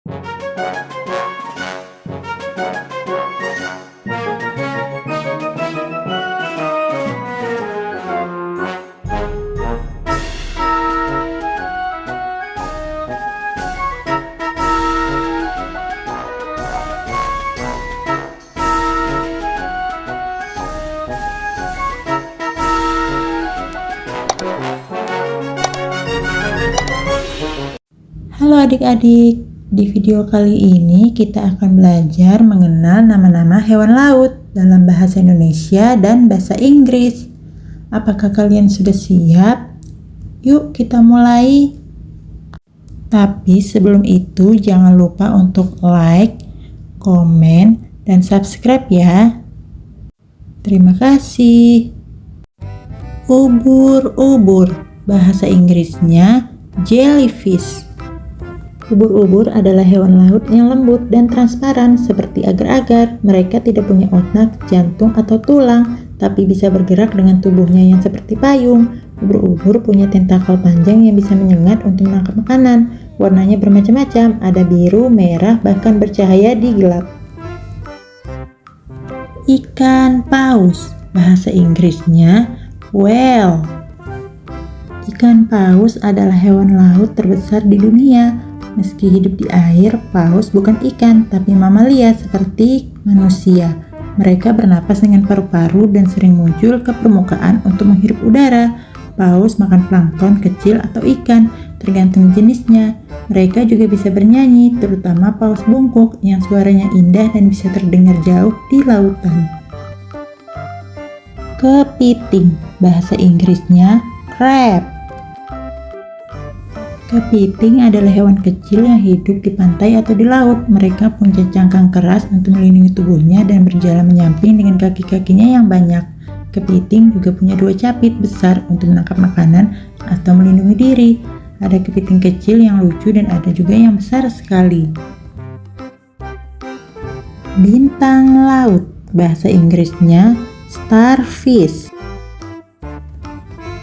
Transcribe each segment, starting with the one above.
Halo adik-adik, di video kali ini kita akan belajar mengenal nama-nama hewan laut dalam bahasa Indonesia dan bahasa Inggris. Apakah kalian sudah siap? Yuk kita mulai. Tapi sebelum itu jangan lupa untuk like, komen, dan subscribe ya. Terima kasih. Ubur-ubur, bahasa Inggrisnya jellyfish. Ubur-ubur adalah hewan laut yang lembut dan transparan seperti agar-agar. Mereka tidak punya otak, jantung, atau tulang, tapi bisa bergerak dengan tubuhnya yang seperti payung. Ubur-ubur punya tentakel panjang yang bisa menyengat untuk menangkap makanan. Warnanya bermacam-macam, ada biru, merah, bahkan bercahaya di gelap. Ikan paus, bahasa Inggrisnya whale. Ikan paus adalah hewan laut terbesar di dunia. Meski hidup di air, paus bukan ikan, tapi mamalia seperti manusia. Mereka bernapas dengan paru-paru dan sering muncul ke permukaan untuk menghirup udara. Paus makan plankton kecil atau ikan, tergantung jenisnya. Mereka juga bisa bernyanyi, terutama paus bungkuk yang suaranya indah dan bisa terdengar jauh di lautan. Kepiting, bahasa Inggrisnya crab. Kepiting adalah hewan kecil yang hidup di pantai atau di laut. Mereka punya cangkang keras untuk melindungi tubuhnya dan berjalan menyamping dengan kaki-kakinya yang banyak. Kepiting juga punya dua capit besar untuk menangkap makanan atau melindungi diri. Ada kepiting kecil yang lucu dan ada juga yang besar sekali. Bintang laut, bahasa Inggrisnya starfish.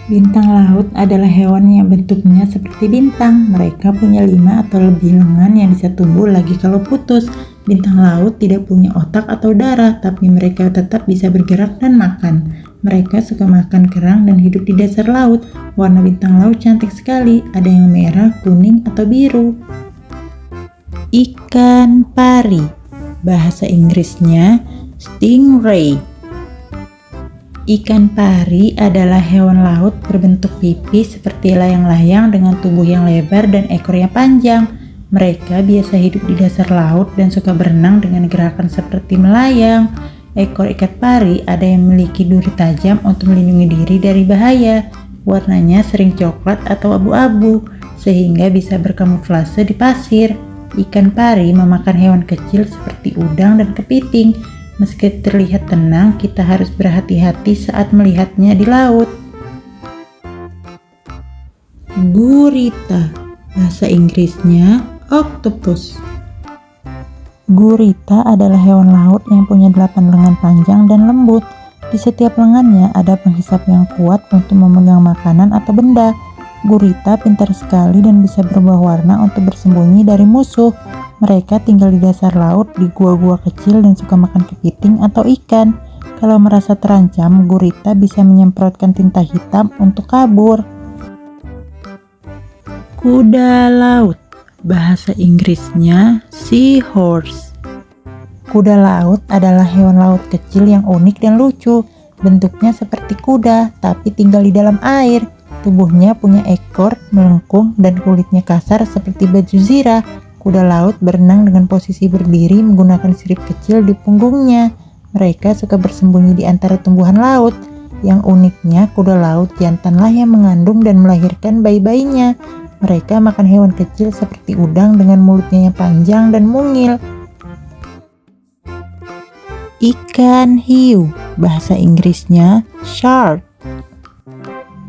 Bintang laut adalah hewan yang bentuknya seperti bintang. Mereka punya 5 atau lebih lengan yang bisa tumbuh lagi kalau putus. Bintang laut tidak punya otak atau darah, tapi mereka tetap bisa bergerak dan makan. Mereka suka makan kerang dan hidup di dasar laut. Warna bintang laut cantik sekali, ada yang merah, kuning, atau biru. Ikan pari, bahasa Inggrisnya stingray. Ikan pari adalah hewan laut berbentuk pipih seperti layang-layang dengan tubuh yang lebar dan ekor yang panjang. Mereka biasa hidup di dasar laut dan suka berenang dengan gerakan seperti melayang. Ekor ikan pari ada yang memiliki duri tajam untuk melindungi diri dari bahaya. Warnanya sering coklat atau abu-abu, sehingga bisa berkamuflase di pasir. Ikan pari memakan hewan kecil seperti udang dan kepiting. Meski terlihat tenang, kita harus berhati-hati saat melihatnya di laut. Gurita, bahasa Inggrisnya octopus. Gurita adalah hewan laut yang punya 8 lengan panjang dan lembut. Di setiap lengannya ada penghisap yang kuat untuk memegang makanan atau benda. Gurita pintar sekali dan bisa berubah warna untuk bersembunyi dari musuh. Mereka tinggal di dasar laut, di gua-gua kecil dan suka makan kepiting atau ikan. Kalau merasa terancam, gurita bisa menyemprotkan tinta hitam untuk kabur. Kuda laut, bahasa Inggrisnya seahorse. Kuda laut adalah hewan laut kecil yang unik dan lucu. Bentuknya seperti kuda, tapi tinggal di dalam air. Tubuhnya punya ekor melengkung dan kulitnya kasar seperti baju zirah. Kuda laut berenang dengan posisi berdiri menggunakan sirip kecil di punggungnya. Mereka suka bersembunyi di antara tumbuhan laut. Yang uniknya, kuda laut jantanlah yang mengandung dan melahirkan bayi-bayinya. Mereka makan hewan kecil seperti udang dengan mulutnya yang panjang dan mungil. Ikan hiu, bahasa Inggrisnya shark.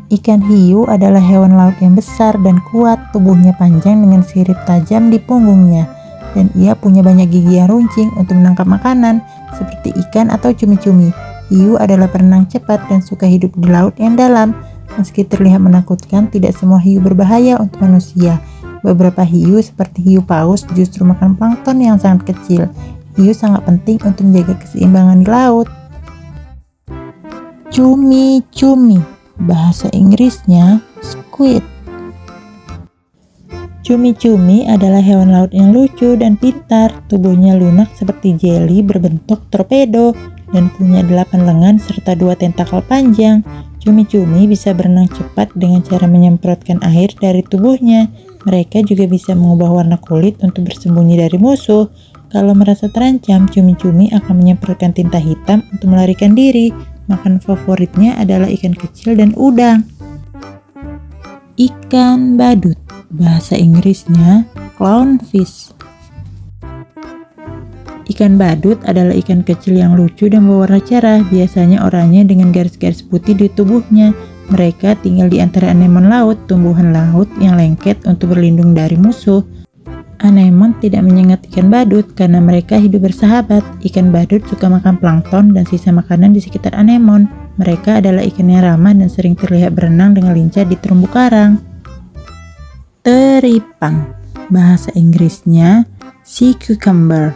Ikan hiu adalah hewan laut yang besar dan kuat. Tubuhnya panjang dengan sirip tajam di punggungnya, dan ia punya banyak gigi yang runcing untuk menangkap makanan seperti ikan atau cumi-cumi. Hiu adalah perenang cepat dan suka hidup di laut yang dalam. Meski terlihat menakutkan, tidak semua hiu berbahaya untuk manusia. Beberapa hiu seperti hiu paus justru makan plankton yang sangat kecil. Hiu sangat penting untuk menjaga keseimbangan di laut. Cumi-cumi, bahasa Inggrisnya squid. Cumi-cumi adalah hewan laut yang lucu dan pintar. Tubuhnya lunak seperti jeli berbentuk torpedo dan punya 8 lengan serta 2 tentakel panjang. Cumi-cumi bisa berenang cepat dengan cara menyemprotkan air dari tubuhnya. Mereka juga bisa mengubah warna kulit untuk bersembunyi dari musuh. Kalau merasa terancam, cumi-cumi akan menyemprotkan tinta hitam untuk melarikan diri. Makan favoritnya adalah ikan kecil dan udang. Ikan badut, bahasa Inggrisnya clownfish. Ikan badut adalah ikan kecil yang lucu dan berwarna cerah. Biasanya oranye dengan garis-garis putih di tubuhnya. Mereka tinggal di antara anemon laut, tumbuhan laut yang lengket untuk berlindung dari musuh. Anemon tidak menyengat ikan badut karena mereka hidup bersahabat. Ikan badut suka makan plankton dan sisa makanan di sekitar anemon. Mereka adalah ikan yang ramah dan sering terlihat berenang dengan lincah di terumbu karang. Teripang, bahasa Inggrisnya sea cucumber.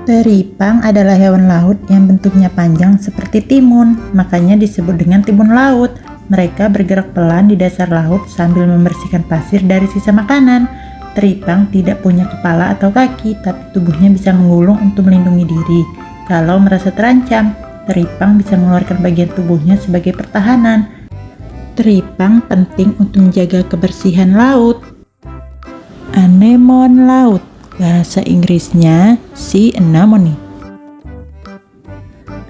Teripang adalah hewan laut yang bentuknya panjang seperti timun, makanya disebut dengan timun laut. Mereka bergerak pelan di dasar laut sambil membersihkan pasir dari sisa makanan. Teripang tidak punya kepala atau kaki, tapi tubuhnya bisa menggulung untuk melindungi diri. Kalau merasa terancam, teripang bisa mengeluarkan bagian tubuhnya sebagai pertahanan. Teripang penting untuk menjaga kebersihan laut. Anemon laut, bahasa Inggrisnya sea anemone.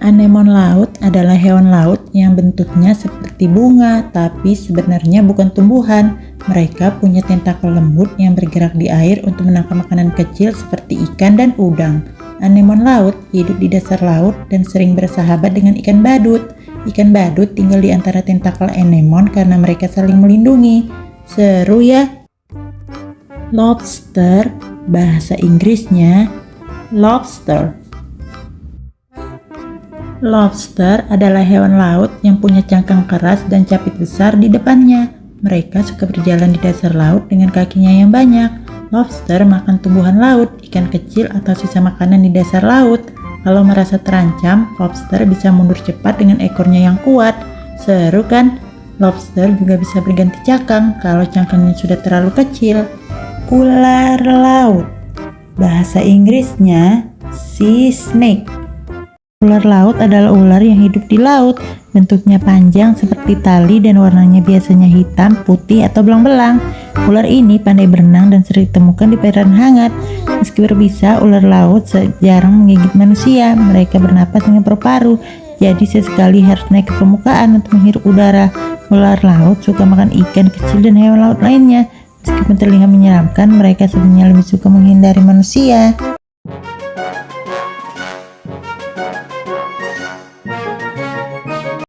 Anemon laut adalah hewan laut yang bentuknya seperti bunga, tapi sebenarnya bukan tumbuhan. Mereka punya tentakel lembut yang bergerak di air untuk menangkap makanan kecil seperti ikan dan udang. Anemon laut hidup di dasar laut dan sering bersahabat dengan ikan badut. Ikan badut tinggal di antara tentakel anemon karena mereka saling melindungi. Seru ya? Lobster, bahasa Inggrisnya lobster. Lobster adalah hewan laut yang punya cangkang keras dan capit besar di depannya. Mereka suka berjalan di dasar laut dengan kakinya yang banyak. Lobster makan tumbuhan laut, ikan kecil atau sisa makanan di dasar laut. Kalau merasa terancam, lobster bisa mundur cepat dengan ekornya yang kuat. Seru kan? Lobster juga bisa berganti cangkang kalau cangkangnya sudah terlalu kecil. Ular laut, bahasa Inggrisnya sea snake. Ular laut adalah ular yang hidup di laut. Bentuknya panjang seperti tali dan warnanya biasanya hitam, putih, atau belang-belang. Ular ini pandai berenang dan sering ditemukan di perairan hangat. Meski berbisa, ular laut jarang menggigit manusia. Mereka bernapas dengan paru-paru, jadi sesekali harus naik ke permukaan untuk menghirup udara. Ular laut suka makan ikan kecil dan hewan laut lainnya. Meskipun terlihat menyeramkan, mereka sebenarnya lebih suka menghindari manusia.